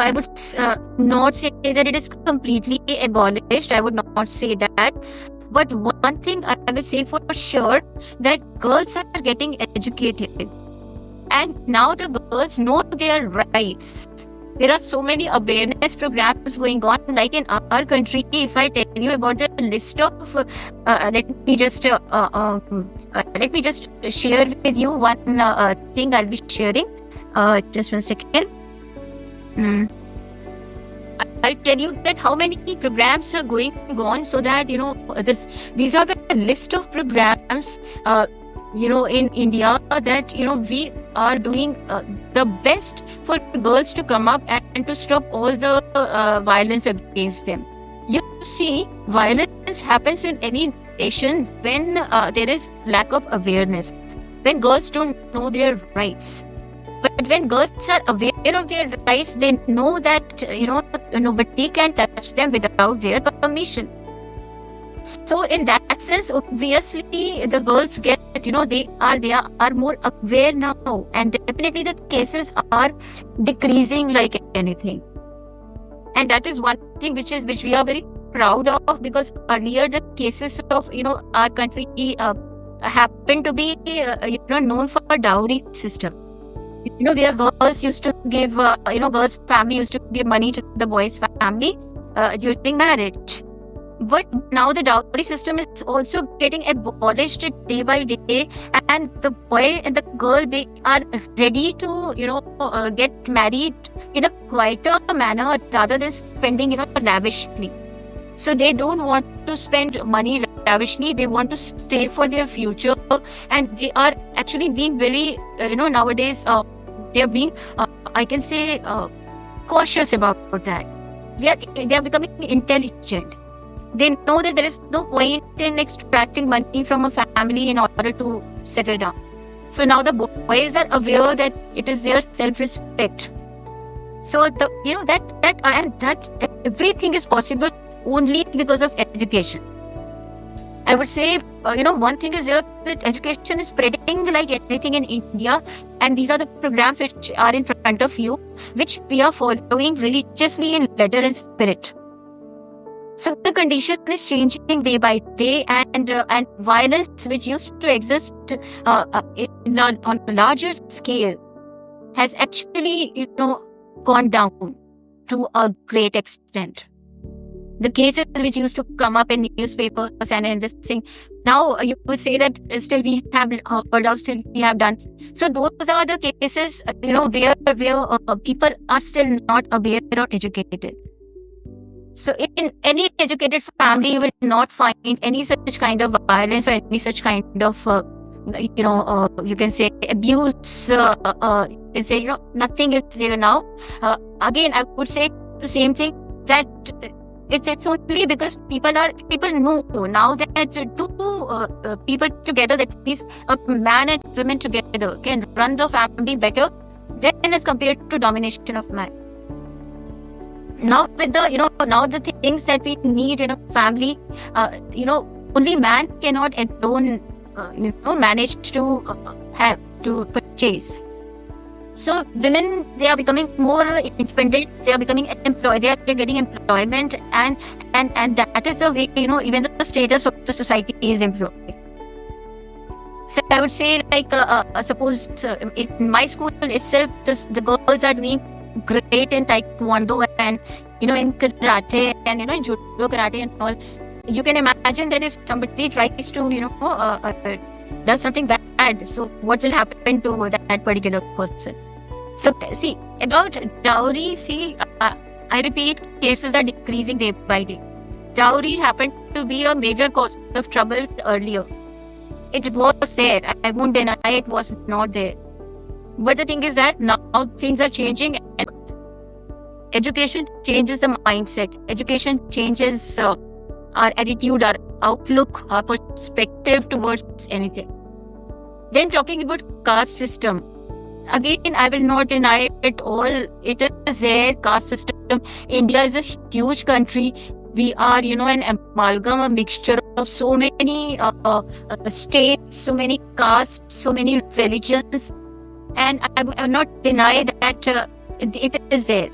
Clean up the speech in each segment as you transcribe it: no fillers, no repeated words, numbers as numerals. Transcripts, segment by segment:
I would not say that it is completely abolished. I would not say that. But one thing I will say for sure, that girls are getting educated. And now the girls know their rights. There are so many awareness programs going on, like in our country. If I tell you about the list of, let me just share with you one thing I'll be sharing. Just 1 second. I'll tell you that how many programs are going on, so that these are the list of programs in India that we are doing the best for girls to come up and to stop all the violence against them. You see, violence happens in any nation when there is lack of awareness, when girls don't know their rights. But when girls are aware of their rights, they know that nobody can touch them without their permission. So in that sense, obviously the girls get they are more aware now, and definitely the cases are decreasing like anything. And that is one thing which we are very proud of, because earlier the cases of our country happened to be known for a dowry system. Where girls used to give girls' family used to give money to the boy's family during marriage. But now the dowry system is also getting abolished day by day, and the boy and the girl, they are ready to get married in a quieter manner rather than spending lavishly. So they don't want to spend money lavishly. They want to save for their future, and they are actually being very nowadays they are being I can say cautious about that. They are becoming intelligent. They know that there is no point in extracting money from a family in order to settle down. So now the boys are aware that it is their self-respect. So that everything is possible only because of education. I would say, one thing is there, that education is spreading like anything in India, and these are the programs which are in front of you, which we are following religiously in letter and spirit. So the condition is changing day by day, and violence which used to exist on a larger scale has actually gone down to a great extent. The cases which used to come up in newspapers and in this thing, now you would say that still we have heard of, still we have done. So those are the cases where people are still not aware or educated. So in any educated family, you will not find any such kind of violence or any such kind of, you can say abuse. You can say, nothing is there now. Again, I would say the same thing, that it's only because people know now that two people together, that is a man and women together, can run the family better than as compared to domination of man. Now with the things that we need in a family, only man cannot alone manage to have to purchase. So women, they are becoming more independent. They are becoming employed. They are getting employment, and that is the way even the status of the society is improving. So I would say, like suppose in my school itself, the girls are doing great in taekwondo and in karate and in judo, karate and all. You can imagine that if somebody tries to does something bad, so what will happen to that particular person? So see, about dowry, I repeat, cases are decreasing day by day. Dowry happened to be a major cause of trouble earlier. It was there. I won't deny it was not there. But the thing is that now things are changing, and education changes the mindset. Education changes our attitude, our outlook, our perspective towards anything. Then talking about caste system, again, I will not deny it all. It is there, caste system. India is a huge country. We are, an amalgam, a mixture of so many states, so many castes, so many religions. And I will not deny that it is there.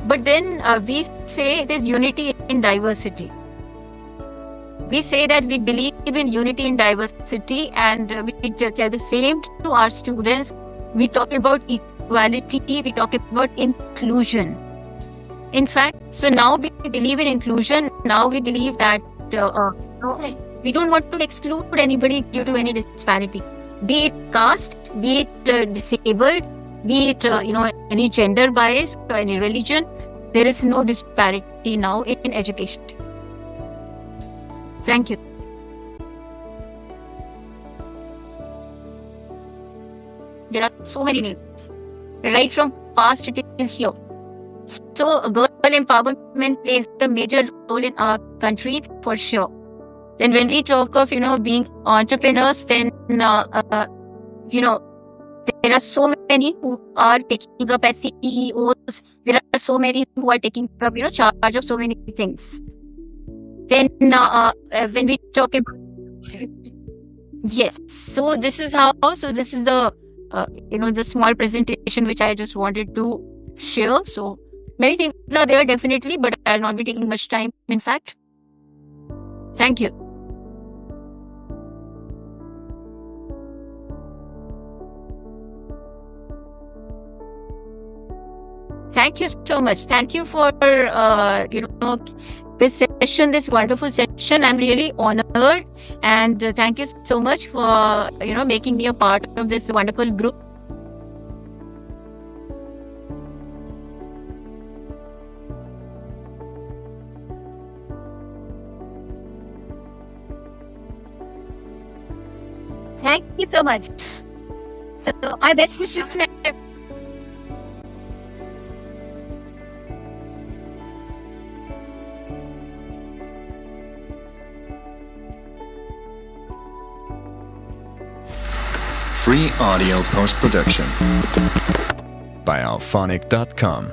But then we say it is unity in diversity. We say that we believe in unity in diversity, and we tell the same to our students. We talk about equality, we talk about inclusion. In fact, so now we believe in inclusion. Now we believe that we don't want to exclude anybody due to any disparity, be it caste, be it disabled, be it any gender bias or any religion. There is no disparity now in education. Thank you. There are so many names, right from past till here. So girl empowerment plays a major role in our country for sure. Then when we talk of being entrepreneurs, then there are so many who are taking up as CEOs. There are so many who are taking up charge of so many things. Then when we talk about yes, so this is how. So this is the the small presentation which I just wanted to share. So many things are there definitely, but I'll not be taking much time. In fact, thank you. Thank you so much. Thank you for this session, this wonderful session. I'm really honored, and thank you so much for making me a part of this wonderful group. Thank you so much. So my best wishes to Free audio post-production by alphonic.com.